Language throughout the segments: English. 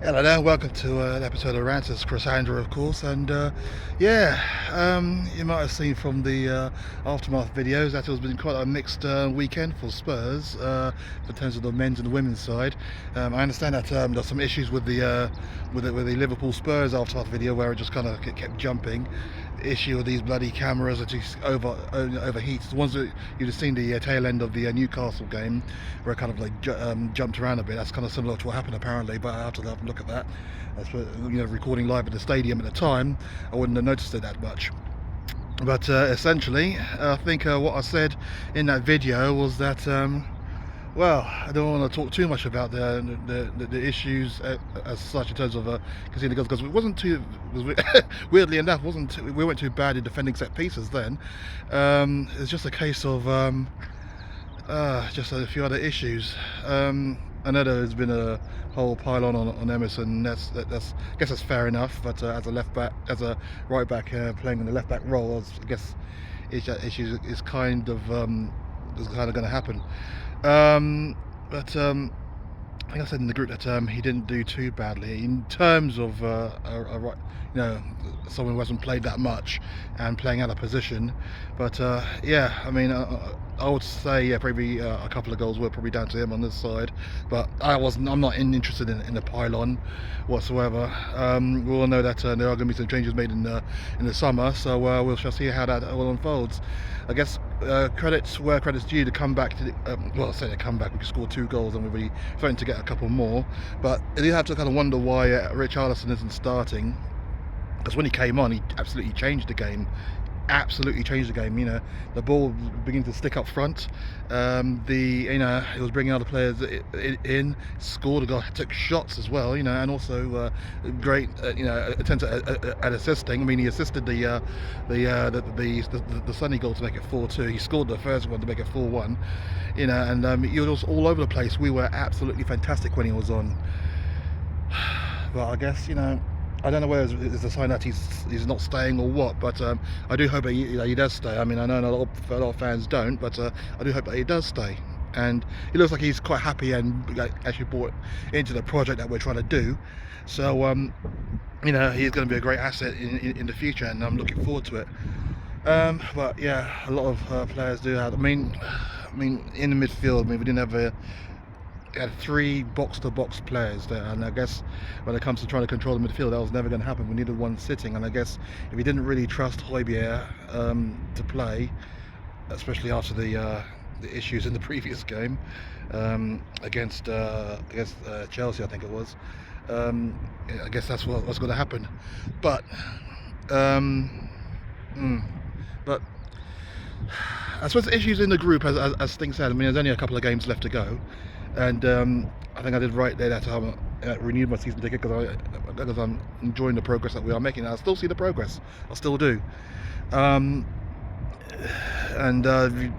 Hello there, welcome to an episode of Rantz. It's Crisandro, of course, and you might have seen from the aftermath videos that it's been quite a mixed weekend for Spurs in terms of the men's and the women's side. I understand that there's some issues with the with the Liverpool Spurs aftermath video where it just kind of kept jumping. The issue of these bloody cameras that just overheats. The ones that you'd have seen the tail end of the Newcastle game, where it kind of like jumped around a bit. That's kind of similar to what happened apparently, but I have to have a look at that. As for, recording live at the stadium at the time, I wouldn't have noticed it that much. But essentially, I think what I said in that video was that well, I don't want to talk too much about the issues as such in terms of conceding goals, because it wasn't too. Weirdly enough, we weren't too bad in defending set pieces then. It's just a case of just a few other issues. I know there's been a whole pile on Emerson. That's I guess that's fair enough. But as a right back playing in the left back role, I guess issues is kind of going to happen. I think I said in the group that he didn't do too badly in terms of someone who hasn't played that much and playing out of position. But yeah, I mean, I would say probably a couple of goals were probably down to him on this side. But I'm not interested in the pylon whatsoever. We all know that there are going to be some changes made in the summer, so we'll shall see how that all unfolds. I guess credits where credits due to come back to the comeback. We scored 2 goals and we're really starting to get a couple more. But you have to kind of wonder why Richarlison isn't starting, because when he came on, he absolutely changed the game. The ball beginning to stick up front. He was bringing other players in, scored a goal, took shots as well. And also great attempt at assisting. I mean, he assisted the Sunny goal to make it 4-2. He scored the first one to make it 4-1. And he was all over the place. We were absolutely fantastic when he was on. But I guess I don't know whether it's a sign that he's not staying or what, but I do hope that he does stay. I mean, I know a lot of fans don't, but I do hope that he does stay. And he looks like he's quite happy and actually bought into the project that we're trying to do. So he's going to be a great asset in the future, and I'm looking forward to it. But yeah, a lot of players do have. I mean, in the midfield, we didn't have had 3 box-to-box players there, and I guess when it comes to trying to control the midfield, that was never going to happen. We needed one sitting, and I guess if he didn't really trust Højbjerg to play, especially after the issues in the previous game against Chelsea, I think it was, I guess that's what's going to happen. But but I suppose the issues in the group, as things said, I mean, there's only a couple of games left to go. And I think I did right there that I renewed my season ticket because I'm enjoying the progress that we are making. I still see the progress. I still do.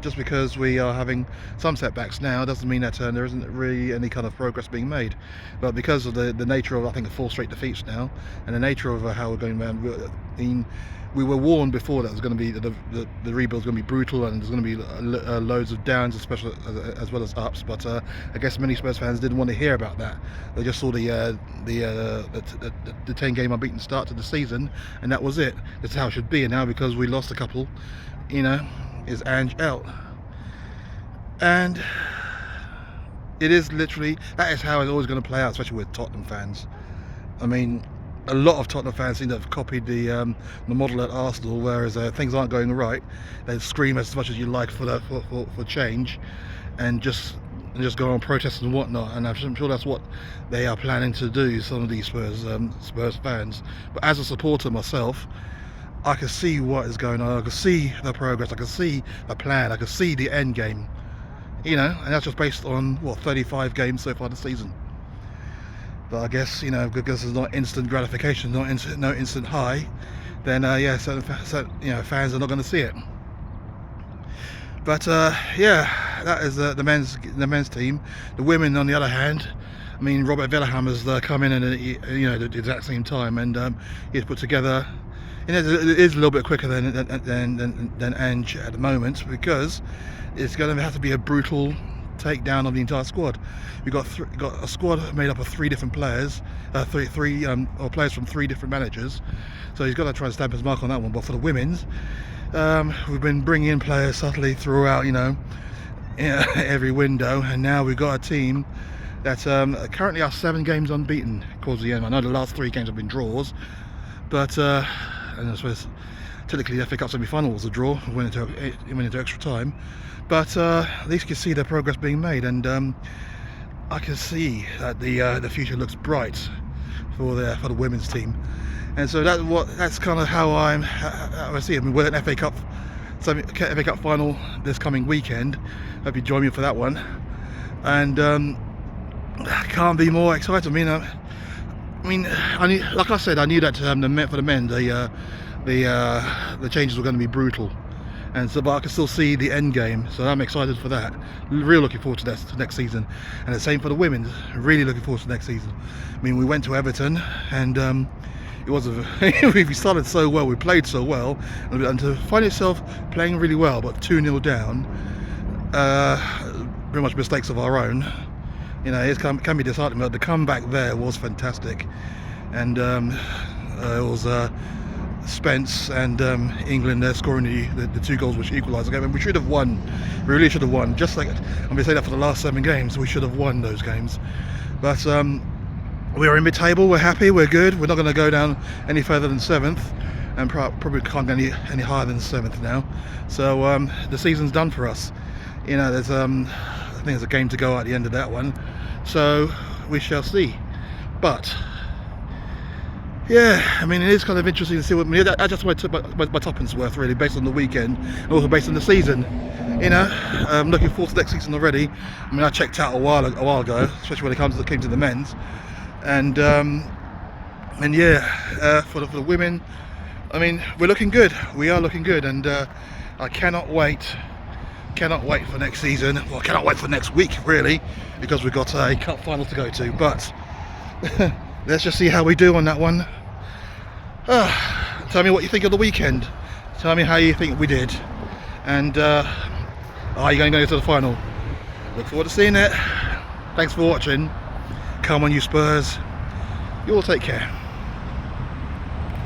Just because we are having some setbacks now doesn't mean that there isn't really any kind of progress being made. But because of the nature of, I think, 4 straight defeats now, and the nature of how we're going around, we were warned before that it was going to be the rebuild is going to be brutal, and there's going to be loads of downs, especially as well as ups. But I guess many Spurs fans didn't want to hear about that. They just saw the 10-game unbeaten start to the season, and that was it. That's how it should be. And now, because we lost a couple, is Ange out, and it is literally, that is how it's always going to play out, especially with Tottenham fans. I mean, a lot of Tottenham fans seem to have copied the model at Arsenal, whereas things aren't going right, they scream as much as you like for change, and just go on protests and whatnot. And I'm sure that's what they are planning to do, some of these Spurs fans. But as a supporter myself, I can see what is going on. I can see the progress. I can see the plan. I can see the end game. And that's just based on 35 games so far this season. But I guess because it's not instant gratification, no instant high, then certain fans are not going to see it. But yeah, that is the men's team. The women, on the other hand, I mean, Robert Villahammer has come in at the exact same time, and he's put together. It is a little bit quicker than Ange at the moment, because it's going to have to be a brutal takedown of the entire squad. We've got a squad made up of 3 different players, or players from 3 different managers. So he's got to try and stamp his mark on that one. But for the women's, we've been bringing in players subtly throughout, every window, and now we've got a team that currently are 7 games unbeaten towards the end. I know the last 3 games have been draws, but and I suppose technically the FA Cup semi-final was a draw, went into extra time, but at least you can see the progress being made, and I can see that the future looks bright for the women's team. And so that's kind of how I see it. I mean, we're an FA Cup final this coming weekend. Hope you join me for that one. And I can't be more excited. Like I said, I knew that for the men, the changes were going to be brutal, and so, but I can still see the end game. So I'm excited for that. Really looking forward to next season, and the same for the women. Really looking forward to next season. I mean, we went to Everton, and it was we started so well, we played so well, and to find yourself playing really well but 2-0 down, pretty much mistakes of our own. It can be disheartening, but the comeback there was fantastic, and it was Spence and England there scoring the 2 goals which equalised the game, and we should have won. We really should have won. Just like I'm going to say that for the last 7 games, we should have won those games. But we're in mid-table. We're happy. We're good. We're not going to go down any further than 7th, and probably can't go any higher than 7th now. So the season's done for us. There's I think there's a game to go at the end of that one, so we shall see. But yeah, I mean, it is kind of interesting to see what I just want to put my tuppence worth, really, based on the weekend and also based on the season. I'm looking forward to next season already. I mean, I checked out a while ago, especially when it came to the men's, and yeah, for the women, I mean, we're looking good. We are looking good, and I cannot wait for next season. Well, I cannot wait for next week, really, because we've got a cup final to go to. But let's just see how we do on that one. Tell me what you think of the weekend. Tell me how you think we did. And are you going to go to the final? Look forward to seeing it. Thanks for watching. Come on, you Spurs. You all take care.